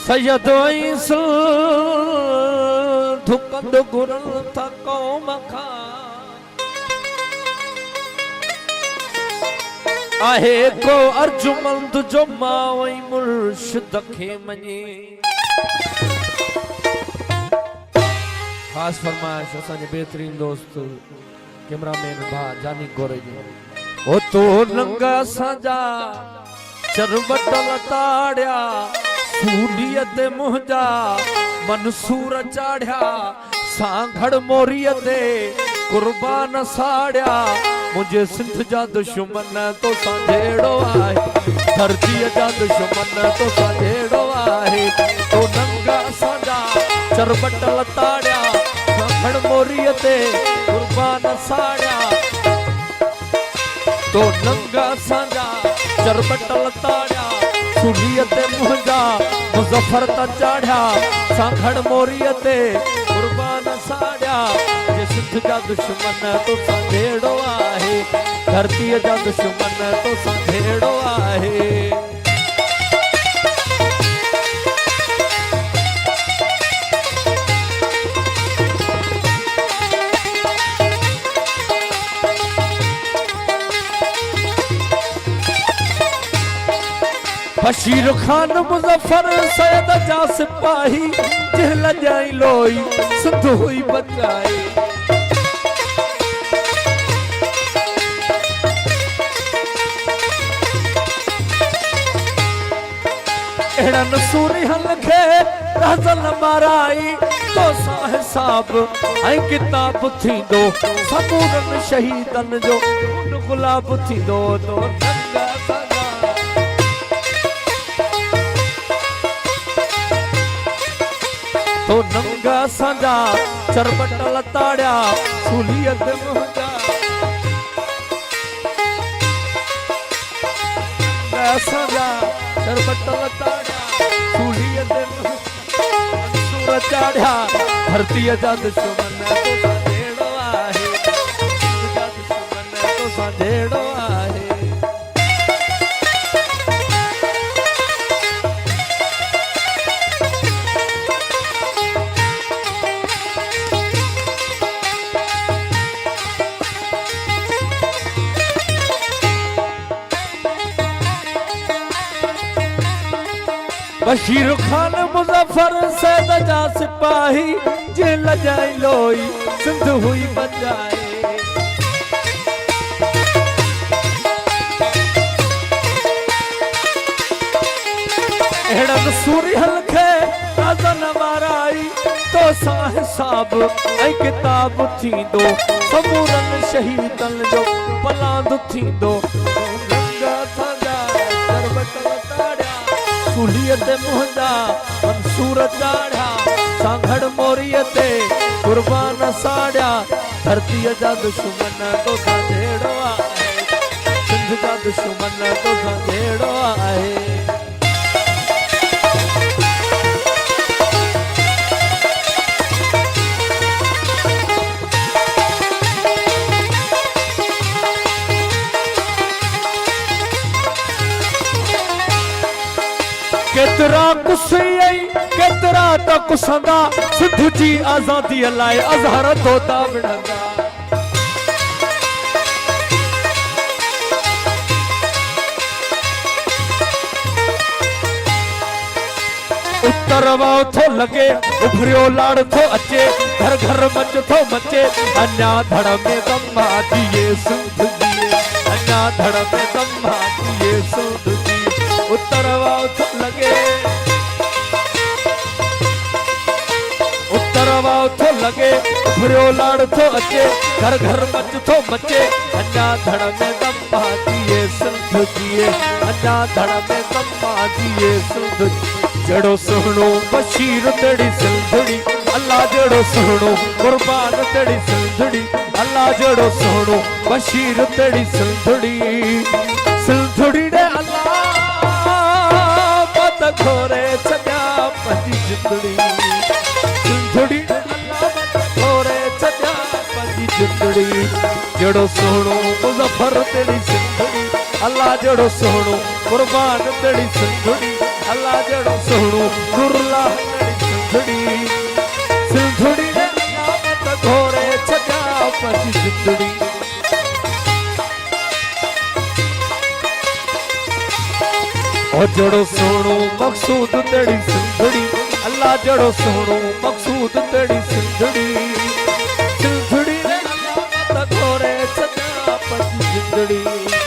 सयदोई सुल धुकंद गुरल था कौम खा आहे को अर्जुमंद जो मावई मुर्शिद खे मने खास फरमाइश असांजे बेहतरीन दोस्त कैमरामैन भा जानी गोरे जी ओ तो नंगा साजा चरवटल ताड़िया सूलियत मुंजा मनसूर चाढ़िया सांघड़ मोरियते कुर्बान साड़िया मुझे सिंध जा दुश्मन तो सांझेड़ो आहे धरती जा दुश्मन तो सांझेड़ो आहे तो नंगा साजा चरबटल ताड़िया सांघड़ मोरियते कुर्बान साड़िया तो नंगा साजा चरबटल ताड़िया सूलियते मुंजा मुजफ्फर ता चाढ़िया सांघड़ मोरियते कुर्बान साड़िया जे सिंध जा दुश्मन तो सांझेड़ो आहे धरती जा दुश्मन तो सांझेड़ो आहे बशीर खान मुजफ्फर सैयद जा सिपाही जहल जाई लोई सिंध हुई बचाई एड़ा नसूरी हल खे राजल माराई तो सा हिसाब ऐं किताब थींदो सबूरन शहीदन जो गुलाब थींदो तो नंगा सगा तो नंगा साजा चरबटल ताड़िया सूलियत मुंजा नंगा साजा चरबटल ताड़िया सूलियत मनसूर चाढ़िया धरती जा दुश्मन तो सांझेड़ो आहे जा दुश्मन तो सांझेड़ो आहे बशीर खान मुजफ्फर सैयद जा सिपाही जेल जाई लोई सिंध हुई बचाए एड़न सूरी हलखे राजन माराई तो सा हिसाब ऐं किताब थींदो सबूरन शहीदन जो पलांद थींदो नंगा साजा चरबटल ताड़िया सूलियत मुंजा मनसूर चाढ़िया सांघड़ मोरियते कुर्बान साड़िया धरती जा दुश्मन तो सांझेड़ो आहे सिंध जा दुश्मन तो सांझेड़ो आहे केतरा कुसई केतरा त कुसंदा सिंध जी आजादी लाए अज़हर तोता विढ़ंदा उत्तर वाओ थो लगे उभरियो लाड़ थो अचे घर घर मच थो मचे अन्या धड़ में दम्मा दिए सिंध दिए अन्या धड़ में दम्मा दिए सिंध दिए उत्तर वाओ थो लगे उत्तर वाओ थो लगे उभरियो लाड़ थो अचे घर घर मच थो मचे अन्या धड़ में दम्मा दिए सिंध दिए अन्या धड़ में दम्मा दिए सिंध जड़ो सुनो बशीर तेरी सिंधड़ी अल्लाह जड़ो सुनो कुर्बान तेरी सिंधड़ी अल्लाह जड़ो सुनो बशीर तेरी सिंधड़ी थोरे छॾिया पंहिंजी जिंदड़ी सिंधड़ी अल्लाह थोरे छॾिया पंहिंजी जिंदड़ी जहिड़ो सुहिणो मुज़फ़र तेरी सिंधड़ी अल्लाह जहिड़ो सुहिणो क़ुर्बान तेरी सिंधड़ी अल्लाह जहिड़ो सुहिणो गुरलाह तेरी सिंधड़ी सिंधड़ी ने अल्लाह थोरे छॾिया पंहिंजी जिंदड़ी ओ जड़ो सोनो मकसूद तेरी सिंधड़ी अल्लाह जड़ो सोनो मकसूद तेरी सिंधड़ी सिंधड़ी रे अल्लाह थोरे छॾिया पंहिंजी जिंदड़ी